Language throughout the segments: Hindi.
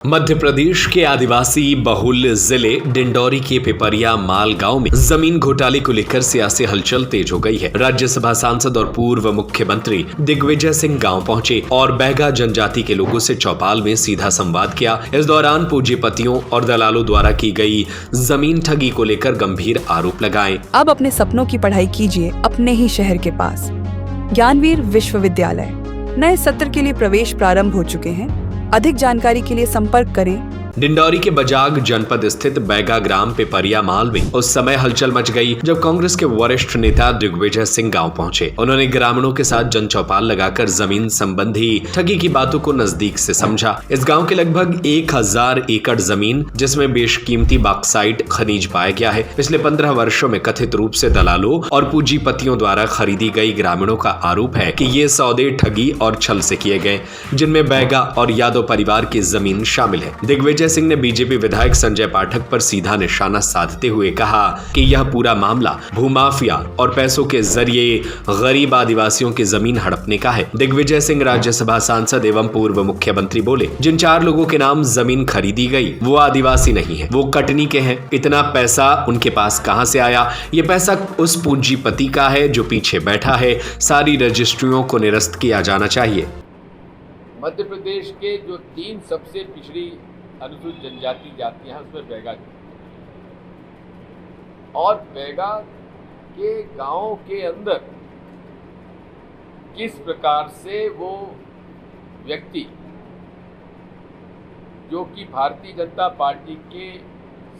मध्य प्रदेश के आदिवासी बहुल जिले डिंडौरी के पिपरिया माल गांव में जमीन घोटाले को लेकर सियासी हलचल तेज हो गई है। राज्यसभा सांसद और पूर्व मुख्यमंत्री दिग्विजय सिंह गांव पहुंचे और बैगा जनजाति के लोगों से चौपाल में सीधा संवाद किया। इस दौरान पूंजीपतियों और दलालों द्वारा की गई जमीन ठगी को लेकर गंभीर आरोप लगाए। अब अपने सपनों की पढ़ाई कीजिए अपने ही शहर के पास। ज्ञानवीर विश्वविद्यालय नए सत्र के लिए प्रवेश प्रारंभ हो चुके हैं। अधिक जानकारी के लिए संपर्क करें। डिंडौरी के बजाग जनपद स्थित बैगा ग्राम पिपरिया माल में उस समय हलचल मच गई जब कांग्रेस के वरिष्ठ नेता दिग्विजय सिंह गांव पहुंचे। उन्होंने ग्रामीणों के साथ जनचौपाल लगाकर जमीन संबंधी ठगी की बातों को नजदीक से समझा। इस गांव के लगभग 1000 एकड़ जमीन जिसमें बेशकीमती बॉक्साइट खनिज पाया गया है, पिछले 15 वर्षों में कथित रूप से दलालों और पूंजीपतियों द्वारा खरीदी गई। ग्रामीणों का आरोप है कि ये सौदे ठगी और छल से किए गए, जिनमें बैगा और यादव परिवार की जमीन शामिल है। दिग्विजय सिंह ने बीजेपी विधायक संजय पाठक पर सीधा निशाना साधते हुए कहा कि यह पूरा मामला भूमाफिया और पैसों के जरिए गरीब आदिवासियों की जमीन हड़पने का है। दिग्विजय सिंह राज्यसभा सांसद एवं पूर्व मुख्यमंत्री बोले, जिन 4 लोगों के नाम जमीन खरीदी गई वो आदिवासी नहीं है, वो कटनी के हैं। इतना पैसा उनके पास कहां से आया? ये पैसा उस पूंजीपति का है जो पीछे बैठा है। सारी रजिस्ट्रियों को निरस्त किया जाना चाहिए। मध्य प्रदेश के जो 3 सबसे पिछड़ी अनुसूचित जनजाति जातियां हैं उसमें बैगा और बैगा के गांव के अंदर किस प्रकार से वो व्यक्ति जो कि भारतीय जनता पार्टी के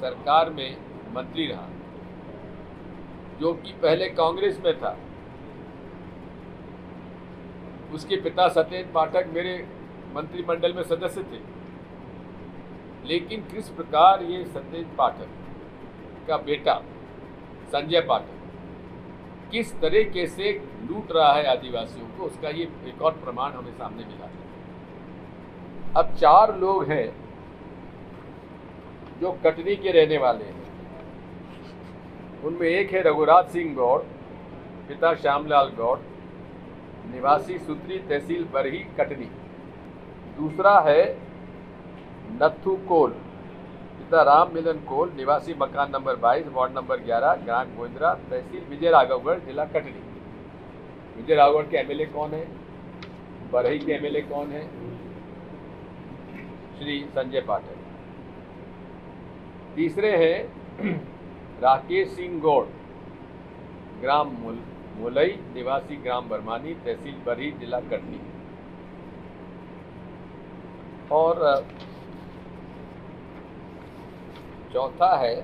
सरकार में मंत्री रहा, जो कि पहले कांग्रेस में था, उसके पिता सत्येंद्र पाठक मेरे मंत्रिमंडल में सदस्य थे, लेकिन किस प्रकार ये सत्येंद्र पाठक का बेटा संजय पाठक किस तरीके से लूट रहा है आदिवासियों को, उसका ये एक और प्रमाण हमें सामने मिला है। अब 4 लोग हैं जो कटनी के रहने वाले हैं। उनमें एक है रघुराज सिंह गौड़, पिता श्यामलाल गौड़, निवासी सूत्री, तहसील बरही, कटनी। दूसरा है नथु कोल, पिता राम मिलन कोल, निवासी मकान नंबर 22, वार्ड नंबर 11, ग्राम गोविंदरा, तहसील विजय राघवगढ़, जिला कटनी। विजय राघवगढ़ के एमएलए कौन है? बरही के एमएलए कौन है? श्री संजय पाठक। तीसरे हैं राकेश सिंह गौड़, ग्राम मोलई, निवासी ग्राम बरमानी, तहसील बरही, जिला कटनी। और चौथा है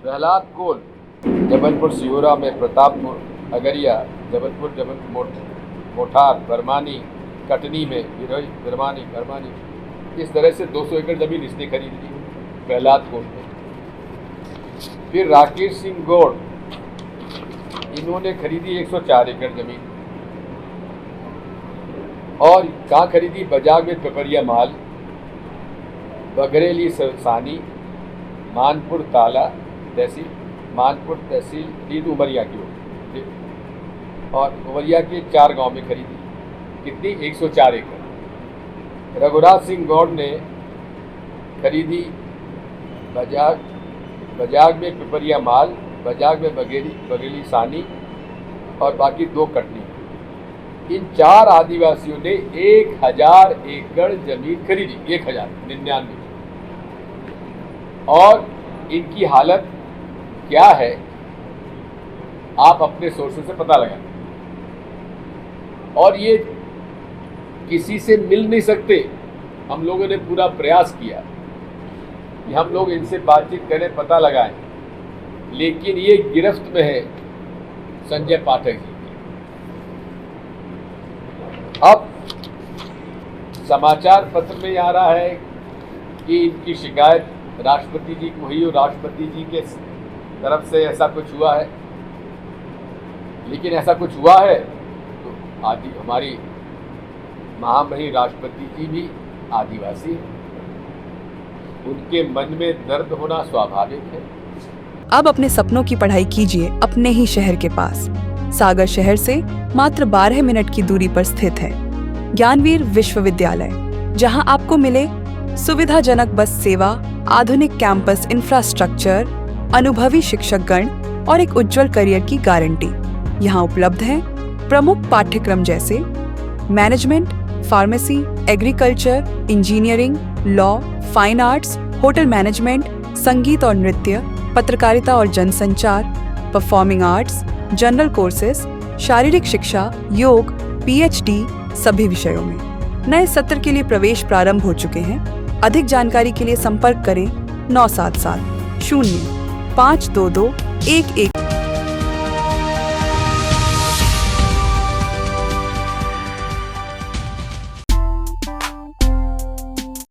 प्रहलाद कोल, जबलपुर सिहोरा में, प्रतापपुर, अगरिया, जबलपुर मोठार, बरमानी, कटनी में, बिरोई, बरमानी। इस तरह से 200 एकड़ जमीन इसने खरीद ली प्रहलाद कोल ने। फिर राकेश सिंह गौड़, इन्होंने खरीदी 104 एकड़ जमीन। और कहाँ खरीदी? बजाग में पिपरिया माल, बघरेली सानी, मानपुर ताला तहसील, मानपुर तहसील, नींद उमरिया की ओर, और उमरिया के 4 गांव में खरीदी। कितनी? 104 एकड़। रघुराज सिंह गौड़ ने खरीदी बजाग में पिपरिया माल, बजाग में बघेली सानी और बाकी 2 कटनी। इन 4 आदिवासियों ने 1000 एकड़ जमीन खरीदी, 1099। और इनकी हालत क्या है आप अपने सोर्सेस से पता लगाएं। और ये किसी से मिल नहीं सकते। हम लोगों ने पूरा प्रयास किया कि हम लोग इनसे बातचीत करें, पता लगाएं, लेकिन ये गिरफ्त में है संजय पाठक जी। अब समाचार पत्र में आ रहा है कि इनकी शिकायत राष्ट्रपति जी को हुई और राष्ट्रपति जी के तरफ से ऐसा कुछ हुआ है। लेकिन ऐसा कुछ हुआ है तो हमारी महामहिम राष्ट्रपति जी भी आदिवासी हैं, उनके मन में दर्द होना स्वाभाविक है। अब अपने सपनों की पढ़ाई कीजिए अपने ही शहर के पास। सागर शहर से मात्र 12 मिनट की दूरी पर स्थित है ज्ञानवीर विश्वविद्यालय, जहां आपको मिले सुविधाजनक बस सेवा, आधुनिक कैंपस इंफ्रास्ट्रक्चर, अनुभवी शिक्षकगण और एक उज्जवल करियर की गारंटी। यहाँ उपलब्ध है प्रमुख पाठ्यक्रम जैसे management, pharmacy, agriculture, engineering, law, fine arts, hotel management, संगीत और नृत्य, पत्रकारिता और जनसंचार, परफॉर्मिंग आर्ट्स, जनरल कोर्सेज, शारीरिक शिक्षा, योग, पीएचडी सभी विषयों में। नए सत्र के लिए प्रवेश प्रारंभ हो चुके हैं। अधिक जानकारी के लिए संपर्क करें 977 0 522 11